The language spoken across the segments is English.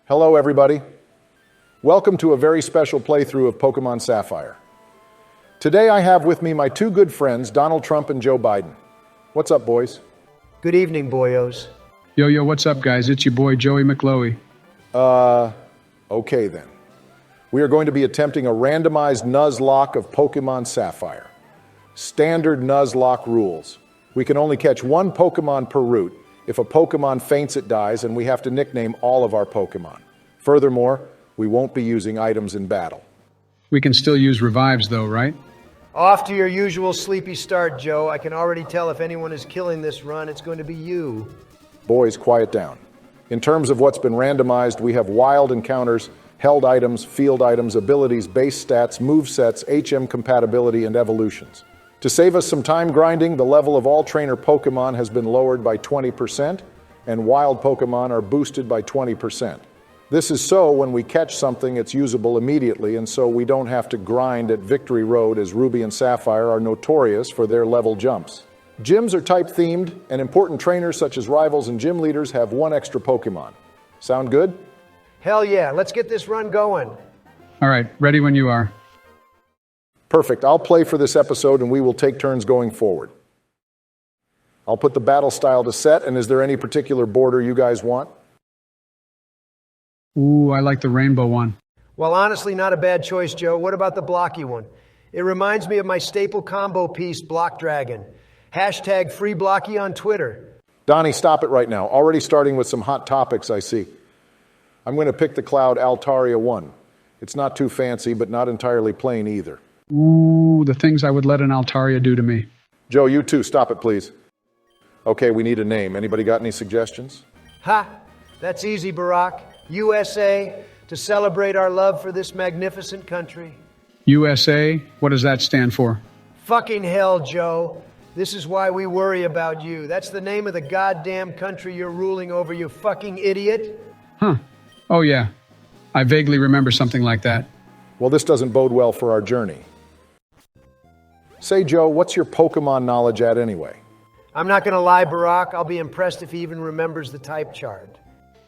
Hello, everybody. Welcome to a very special playthrough of Pokemon Sapphire. Today I have with me my two good friends, Donald Trump and Joe Biden. What's up, boys? Good evening, boyos. Yo, what's up, guys? It's your boy, Joey McLoey. Okay then. We are going to be attempting a randomized Nuzlocke of Pokemon Sapphire. Standard Nuzlocke rules. We can only catch one Pokemon per route. If a Pokemon faints, it dies, and we have to nickname all of our Pokemon. Furthermore, we won't be using items in battle. We can still use revives, though, right? Off to your usual sleepy start, Joe. I can already tell if anyone is killing this run, it's going to be you. Boys, quiet down. In terms of what's been randomized, we have wild encounters, held items, field items, abilities, base stats, movesets, HM compatibility, and evolutions. To save us some time grinding, the level of all trainer Pokemon has been lowered by 20%, and wild Pokemon are boosted by 20%. This is so when we catch something, it's usable immediately, and so we don't have to grind at Victory Road, as Ruby and Sapphire are notorious for their level jumps. Gyms are type-themed, and important trainers such as rivals and gym leaders have one extra Pokemon. Sound good? Hell yeah, let's get this run going. All right, ready when you are. Perfect. I'll play for this episode, and we will take turns going forward. I'll put the battle style to set, and is there any particular border you guys want? Ooh, I like the rainbow one. Well, honestly, not a bad choice, Joe. What about the blocky one? It reminds me of my staple combo piece, Block Dragon. Hashtag free blocky on Twitter. Donnie, stop it right now. Already starting with some hot topics, I see. I'm going to pick the Cloud Altaria 1. It's not too fancy, but not entirely plain either. Ooh, the things I would let an Altaria do to me. Joe, you too. Stop it, please. Okay, we need a name. Anybody got any suggestions? Ha! That's easy, Barack. USA, to celebrate our love for this magnificent country. USA? What does that stand for? Fucking hell, Joe. This is why we worry about you. That's the name of the goddamn country you're ruling over, you fucking idiot. Huh. Oh, yeah. I vaguely remember something like that. Well, this doesn't bode well for our journey. Say, Joe, what's your Pokemon knowledge at anyway? I'm not gonna lie, Barack. I'll be impressed if he even remembers the type chart.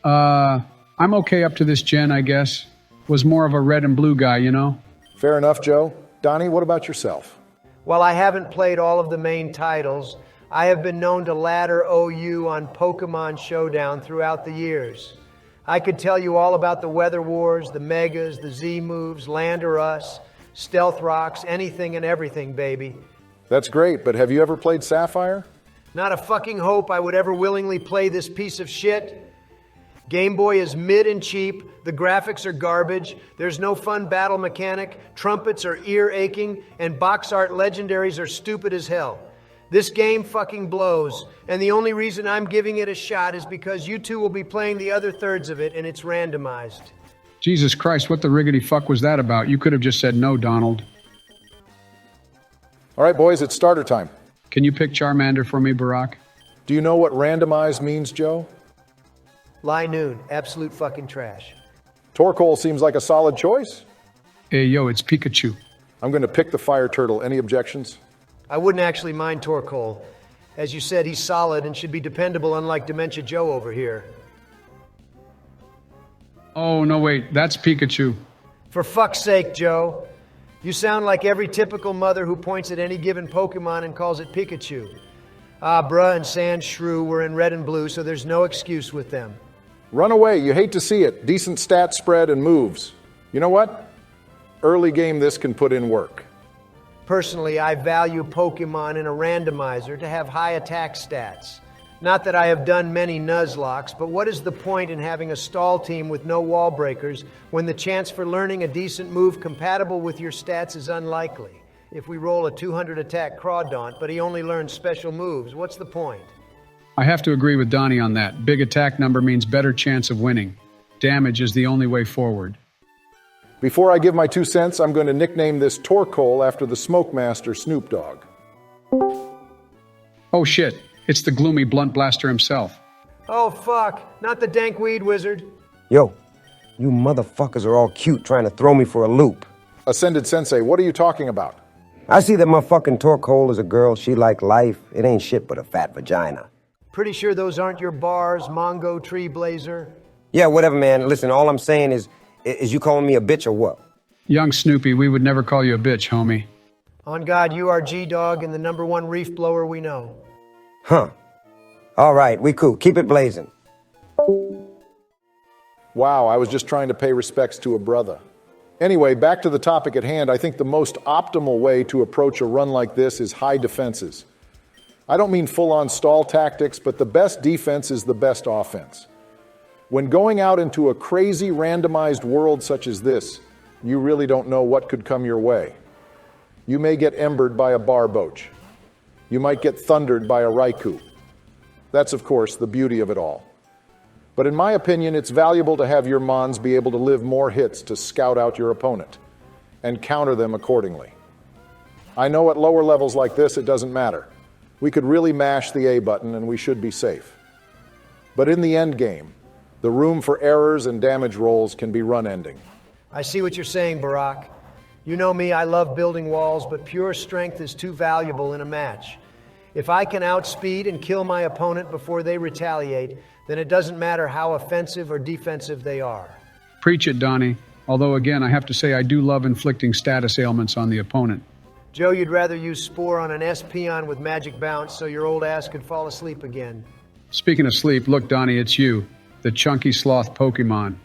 I'm okay up to this gen, I guess. Was more of a red and blue guy, you know? Fair enough, Joe. Donnie, what about yourself? While I haven't played all of the main titles, I have been known to ladder OU on Pokemon Showdown throughout the years. I could tell you all about the Weather Wars, the Megas, the Z moves, Land or Us, Stealth Rocks, anything and everything, baby. That's great, but have you ever played Sapphire? Not a fucking hope I would ever willingly play this piece of shit. Game Boy is mid and cheap, the graphics are garbage, there's no fun battle mechanic, trumpets are ear-aching, and box art legendaries are stupid as hell. This game fucking blows, and the only reason I'm giving it a shot is because you two will be playing the other thirds of it, and it's randomized. Jesus Christ, what the riggedy fuck was that about? You could have just said no, Donald. All right, boys, it's starter time. Can you pick Charmander for me, Barack? Do you know what randomized means, Joe? Lie noon, absolute fucking trash. Torkoal seems like a solid choice. Hey, yo, it's Pikachu. I'm going to pick the Fire Turtle. Any objections? I wouldn't actually mind Torkoal. As you said, he's solid and should be dependable, unlike Dementia Joe over here. Oh, no, wait, that's Pikachu. For fuck's sake, Joe. You sound like every typical mother who points at any given Pokemon and calls it Pikachu. Abra and Sandshrew were in red and blue, so there's no excuse with them. Run away. You hate to see it. Decent stat spread and moves. You know what? Early game this can put in work. Personally, I value Pokemon in a randomizer to have high attack stats. Not that I have done many Nuzlocks, but what is the point in having a stall team with no wall breakers when the chance for learning a decent move compatible with your stats is unlikely? If we roll a 200 attack Crawdaunt, but he only learns special moves, what's the point? I have to agree with Donnie on that. Big attack number means better chance of winning. Damage is the only way forward. Before I give my 2 cents, I'm going to nickname this Torkoal after the Smoke Master Snoop Dogg. Oh shit, it's the gloomy Blunt Blaster himself. Oh fuck, not the dank weed wizard. Yo, you motherfuckers are all cute trying to throw me for a loop. Ascended Sensei, what are you talking about? I see that my fucking Torkoal is a girl. She like life. It ain't shit but a fat vagina. Pretty sure those aren't your bars, Mongo Tree Blazer. Yeah, whatever, man. Listen, all I'm saying is you calling me a bitch or what? Young Snoopy, we would never call you a bitch, homie. On God, you are G-Dog and the #1 reef blower we know. Huh. All right, we cool. Keep it blazing. Wow, I was just trying to pay respects to a brother. Anyway, back to the topic at hand. I think the most optimal way to approach a run like this is high defenses. I don't mean full-on stall tactics, but the best defense is the best offense. When going out into a crazy randomized world such as this, you really don't know what could come your way. You may get embered by a barboach. You might get thundered by a Raikou. That's, of course, the beauty of it all. But in my opinion, it's valuable to have your Mons be able to live more hits to scout out your opponent and counter them accordingly. I know at lower levels like this, it doesn't matter. We could really mash the A button and we should be safe. But in the end game, the room for errors and damage rolls can be run-ending. I see what you're saying, Barack. You know me, I love building walls, but pure strength is too valuable in a match. If I can outspeed and kill my opponent before they retaliate, then it doesn't matter how offensive or defensive they are. Preach it, Donnie. Although, again, I have to say I do love inflicting status ailments on the opponent. Joe, you'd rather use Spore on an S-Peon with magic bounce so your old ass could fall asleep again. Speaking of sleep, look, Donnie, it's you, the chunky sloth Pokemon.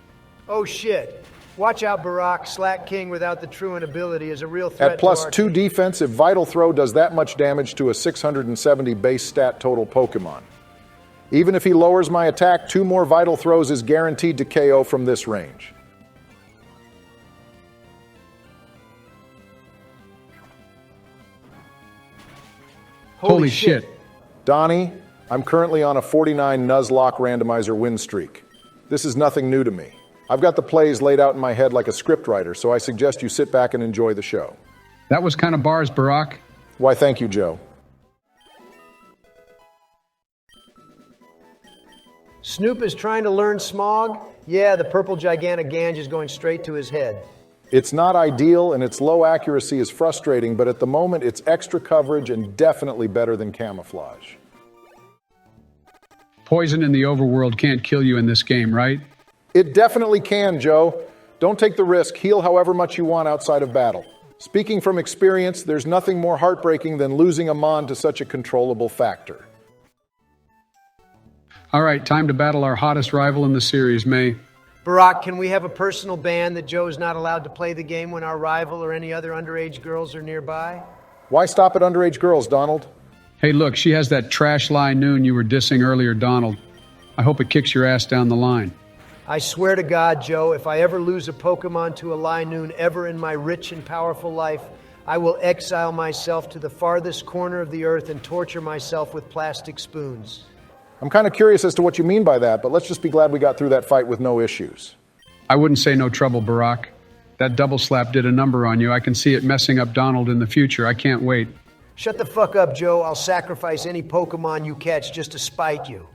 Oh, shit. Watch out, Barack. Slack King without the Truant ability is a real threat At plus to our 2 team. defense, if Vital Throw does that much damage to a 670 base stat total Pokemon. Even if he lowers my attack, 2 more Vital Throws is guaranteed to KO from this range. Holy shit. Donnie, I'm currently on a 49 Nuzlocke randomizer win streak. This is nothing new to me. I've got the plays laid out in my head like a scriptwriter, so I suggest you sit back and enjoy the show. That was kind of bars, Barack. Why, thank you, Joe. Snoop is trying to learn Smog? Yeah, the purple gigantic Gange is going straight to his head. It's not ideal and its low accuracy is frustrating, but at the moment it's extra coverage and definitely better than camouflage. Poison in the overworld can't kill you in this game, right? It definitely can, Joe. Don't take the risk. Heal however much you want outside of battle. Speaking from experience, there's nothing more heartbreaking than losing a Mon to such a controllable factor. All right, time to battle our hottest rival in the series, May. Barack, can we have a personal ban that Joe is not allowed to play the game when our rival or any other underage girls are nearby? Why stop at underage girls, Donald? Hey, look, she has that trash lie noon you were dissing earlier, Donald. I hope it kicks your ass down the line. I swear to God, Joe, if I ever lose a Pokemon to a Linoon ever in my rich and powerful life, I will exile myself to the farthest corner of the earth and torture myself with plastic spoons. I'm kind of curious as to what you mean by that, but let's just be glad we got through that fight with no issues. I wouldn't say no trouble, Barack. That double slap did a number on you. I can see it messing up Donald in the future. I can't wait. Shut the fuck up, Joe. I'll sacrifice any Pokemon you catch just to spite you.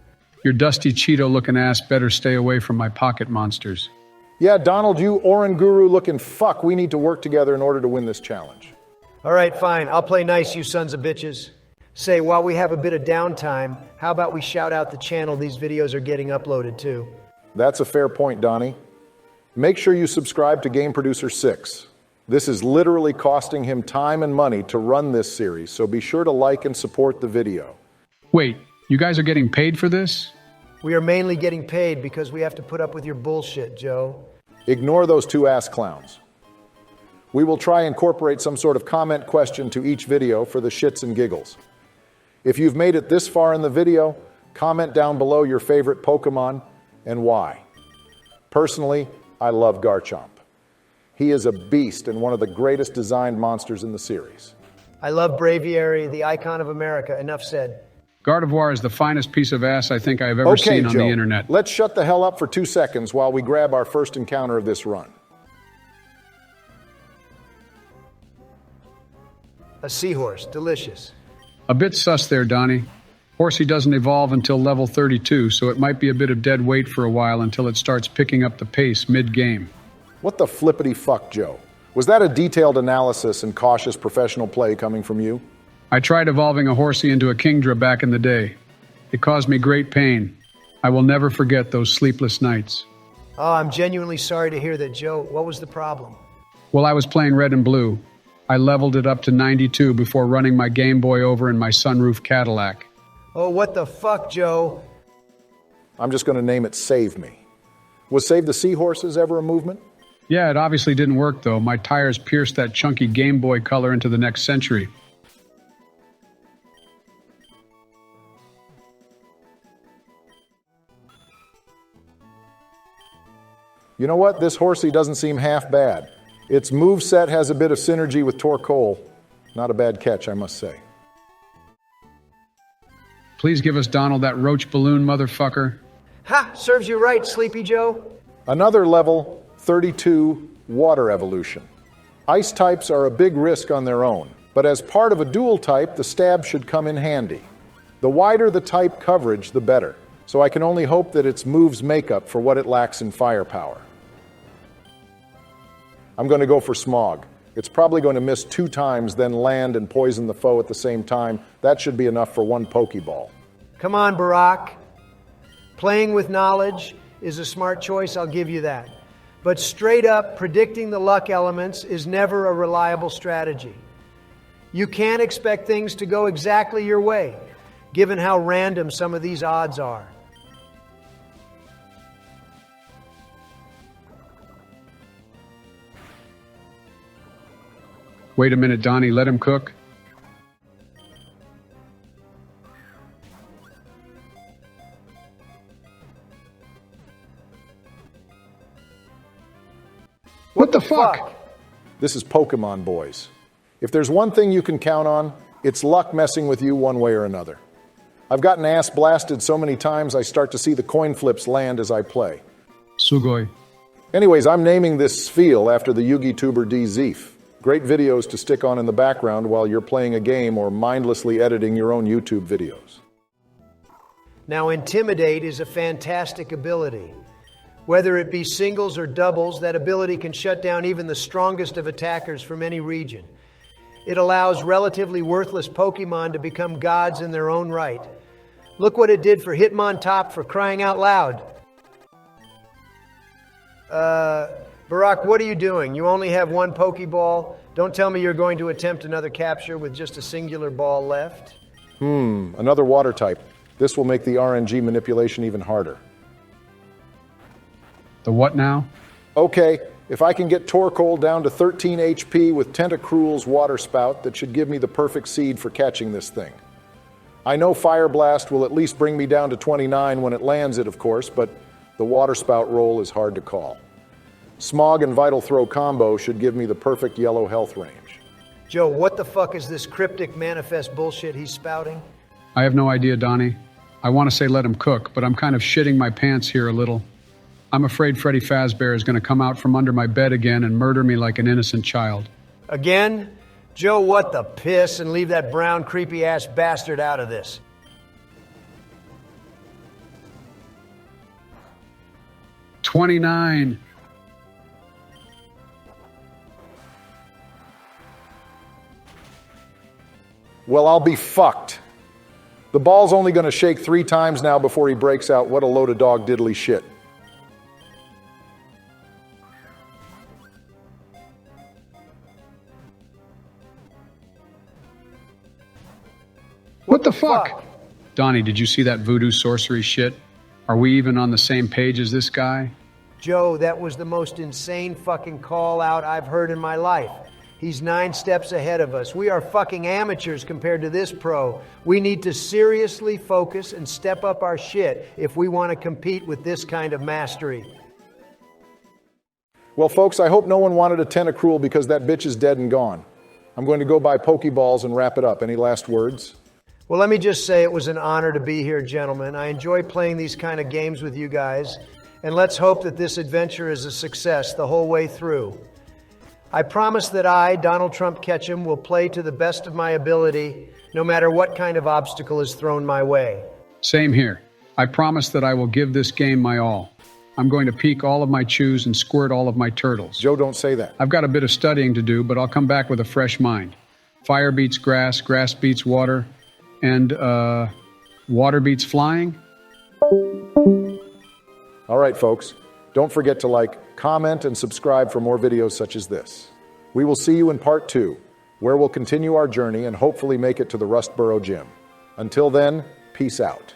Your dusty Cheeto-looking ass better stay away from my pocket monsters. Yeah, Donald, you Oranguru-looking fuck, we need to work together in order to win this challenge. All right, fine. I'll play nice, you sons of bitches. Say, while we have a bit of downtime, how about we shout out the channel these videos are getting uploaded to? That's a fair point, Donnie. Make sure you subscribe to Game Producer 6. This is literally costing him time and money to run this series, so be sure to like and support the video. Wait, you guys are getting paid for this? We are mainly getting paid because we have to put up with your bullshit, Joe. Ignore those 2 ass clowns. We will try and incorporate some sort of comment question to each video for the shits and giggles. If you've made it this far in the video, comment down below your favorite Pokemon and why. Personally, I love Garchomp. He is a beast and one of the greatest designed monsters in the series. I love Braviary, the icon of America. Enough said. Gardevoir is the finest piece of ass I think I've ever seen on Joe, the internet. Let's shut the hell up for 2 seconds while we grab our first encounter of this run. A seahorse. Delicious. A bit sus there, Donnie. Horsey doesn't evolve until level 32, so it might be a bit of dead weight for a while until it starts picking up the pace mid-game. What the flippity fuck, Joe? Was that a detailed analysis and cautious professional play coming from you? I tried evolving a Horsey into a Kingdra back in the day. It caused me great pain. I will never forget those sleepless nights. Oh, I'm genuinely sorry to hear that, Joe. What was the problem? Well, I was playing red and blue. I leveled it up to 92 before running my Game Boy over in my sunroof Cadillac. Oh, what the fuck, Joe? I'm just going to name it Save Me. Was Save the Seahorses ever a movement? Yeah, it obviously didn't work, though. My tires pierced that chunky Game Boy color into the next century. You know what? This horsey doesn't seem half bad. Its moveset has a bit of synergy with Torkoal. Not a bad catch, I must say. Please give us Donald that roach balloon, motherfucker. Ha! Serves you right, Sleepy Joe. Another level 32 water evolution. Ice types are a big risk on their own, but as part of a dual type, the stab should come in handy. The wider the type coverage, the better. So I can only hope that its moves make up for what it lacks in firepower. I'm going to go for Smog. It's probably going to miss 2 times, then land and poison the foe at the same time. That should be enough for 1 Pokeball. Come on, Barack. Playing with knowledge is a smart choice, I'll give you that. But straight up, predicting the luck elements is never a reliable strategy. You can't expect things to go exactly your way, given how random some of these odds are. Wait a minute, Donnie, let him cook. What the fuck? This is Pokemon, boys. If there's one thing you can count on, it's luck messing with you one way or another. I've gotten ass blasted so many times I start to see the coin flips land as I play. Sugoi. Anyways, I'm naming this Spheal after the Yugi tuber D. Zeef. Great videos to stick on in the background while you're playing a game or mindlessly editing your own YouTube videos. Now, Intimidate is a fantastic ability. Whether it be singles or doubles, that ability can shut down even the strongest of attackers from any region. It allows relatively worthless Pokemon to become gods in their own right. Look what it did for Hitmontop, for crying out loud. Barack, what are you doing? You only have 1 Pokeball. Don't tell me you're going to attempt another capture with just a singular ball left. Another water type. This will make the RNG manipulation even harder. The what now? Okay, if I can get Torkoal down to 13 HP with Tentacruel's water spout, that should give me the perfect seed for catching this thing. I know Fire Blast will at least bring me down to 29 when it lands it, of course, but the water spout roll is hard to call. Smog and Vital Throw combo should give me the perfect yellow health range. Joe, what the fuck is this cryptic manifest bullshit he's spouting? I have no idea, Donnie. I want to say let him cook, but I'm kind of shitting my pants here a little. I'm afraid Freddy Fazbear is going to come out from under my bed again and murder me like an innocent child. Again? Joe, what the piss, and leave that brown creepy ass bastard out of this. $29. Well, I'll be fucked. The ball's only going to shake 3 times now before he breaks out. What a load of dog diddly shit. What the fuck? Donnie, did you see that voodoo sorcery shit? Are we even on the same page as this guy? Joe, that was the most insane fucking call out I've heard in my life. He's 9 steps ahead of us. We are fucking amateurs compared to this pro. We need to seriously focus and step up our shit if we want to compete with this kind of mastery. Well, folks, I hope no one wanted a Tentacruel because that bitch is dead and gone. I'm going to go buy Pokeballs and wrap it up. Any last words? Well, let me just say it was an honor to be here, gentlemen. I enjoy playing these kind of games with you guys, and let's hope that this adventure is a success the whole way through. I promise that I, Donald Trump Ketchum, will play to the best of my ability, no matter what kind of obstacle is thrown my way. Same here. I promise that I will give this game my all. I'm going to peek all of my chews and squirt all of my turtles. Joe, don't say that. I've got a bit of studying to do, but I'll come back with a fresh mind. Fire beats grass, grass beats water, and, water beats flying? All right, folks. Don't forget to like, comment, and subscribe for more videos such as this. We will see you in part 2, where we'll continue our journey and hopefully make it to the Rustboro Gym. Until then, peace out.